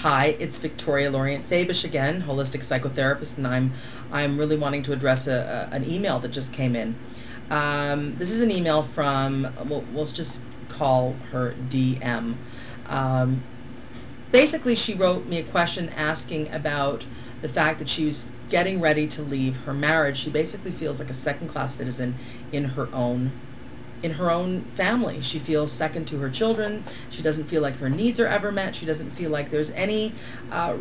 Hi, it's Victoria Lorient Fabish again, holistic psychotherapist, and I'm really wanting to address an email that just came in. This is an email from, we'll just call her DM. Basically, she wrote me a question asking about the fact that she was getting ready to leave her marriage. She basically feels like a second-class citizen in her own family. She feels second to her children. She doesn't feel like her needs are ever met. She doesn't feel like there's any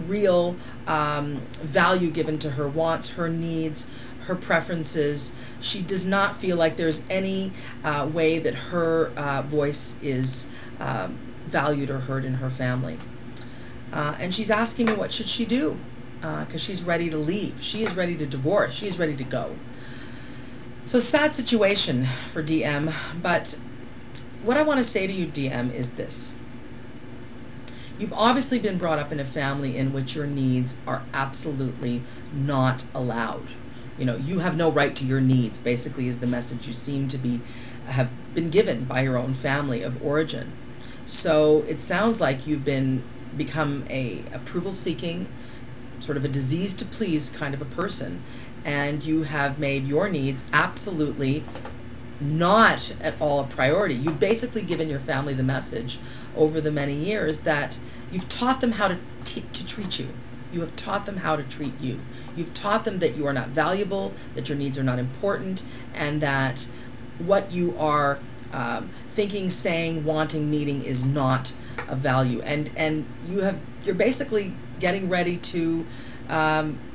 real value given to her wants, her needs, her preferences. She does not feel like there's any way that her voice is valued or heard in her family. And she's asking me, what should she do? Because she's ready to leave. She is ready to divorce. She is ready to go. So sad situation for DM, but what I want to say to you, DM, is this. You've obviously been brought up in a family in which your needs are absolutely not allowed. You know, you have no right to your needs, basically, is the message you seem to have been given by your own family of origin. So it sounds like you've become a approval-seeking, sort of a disease-to-please kind of a person, and you have made your needs absolutely not at all a priority. You've basically given your family the message over the many years that you've taught them how to treat you. You have taught them how to treat you. You've taught them that you are not valuable, that your needs are not important, and that what you are thinking, saying, wanting, needing is not of value. And you're basically getting ready to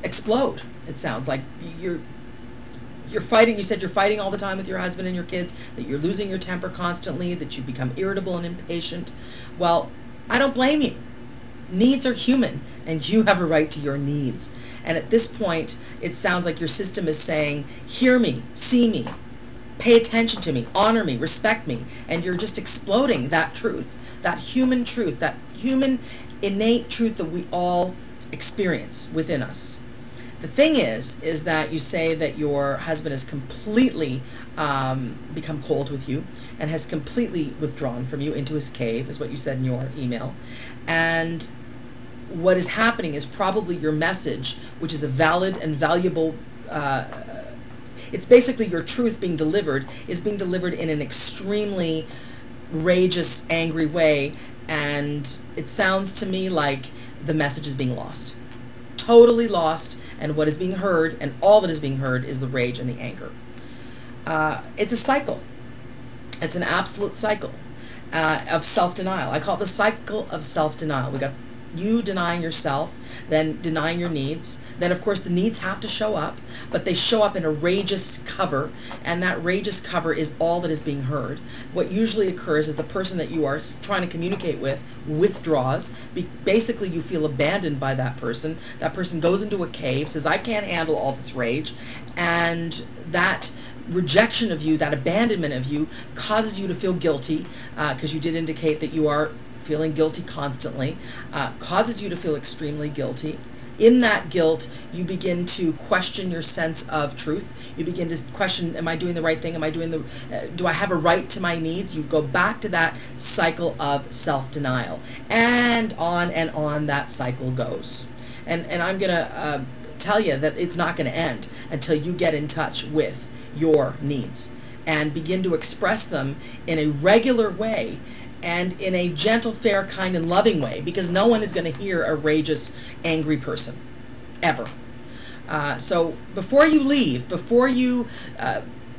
explode. It sounds like you're fighting. You said you're fighting all the time with your husband and your kids, that you're losing your temper constantly, that you become irritable and impatient. Well, I don't blame you. Needs are human, and you have a right to your needs. And at this point, it sounds like your system is saying, hear me, see me, pay attention to me, honor me, respect me, and you're just exploding that truth, that human innate truth that we all experience within us. The thing is that you say that your husband has completely become cold with you and has completely withdrawn from you into his cave, is what you said in your email. And what is happening is probably your message, which is a valid and valuable, it's basically your truth being delivered, is being delivered in an extremely rageous, angry way, and it sounds to me like the message is being lost. Totally lost, and what is being heard, and all that is being heard, is the rage and the anger. It's a cycle. It's an absolute cycle of self-denial. I call it the cycle of self-denial. We got you denying yourself, then denying your needs. Then, of course, the needs have to show up, but they show up in a rageous cover, and that rageous cover is all that is being heard. What usually occurs is the person that you are trying to communicate with withdraws. Basically, you feel abandoned by that person. That person goes into a cave, says, I can't handle all this rage, and that rejection of you, that abandonment of you, causes you to feel guilty, because you did indicate that you are feeling guilty constantly, causes you to feel extremely guilty. In that guilt, you begin to question your sense of truth. You begin to question, am I doing the right thing? Am I doing do I have a right to my needs? You go back to that cycle of self-denial. And on that cycle goes. And I'm going to tell you that it's not going to end until you get in touch with your needs and begin to express them in a regular way, and in a gentle, fair, kind, and loving way, because no one is going to hear a rageous, angry person, ever. So before you leave, before you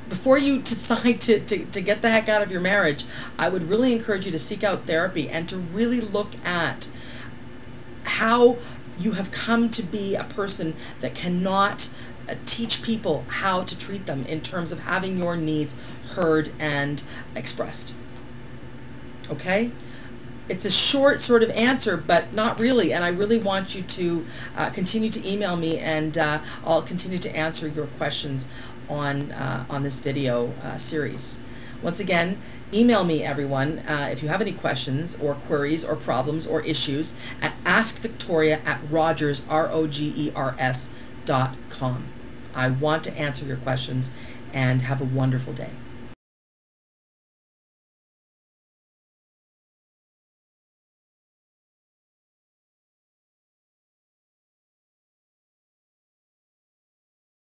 decide to get the heck out of your marriage, I would really encourage you to seek out therapy and to really look at how you have come to be a person that cannot teach people how to treat them in terms of having your needs heard and expressed. Okay? It's a short sort of answer, but not really, and I really want you to continue to email me, and I'll continue to answer your questions on this video series. Once again, email me, everyone, if you have any questions or queries or problems or issues, at askvictoria@rogers, ROGERS.com. I want to answer your questions, and have a wonderful day.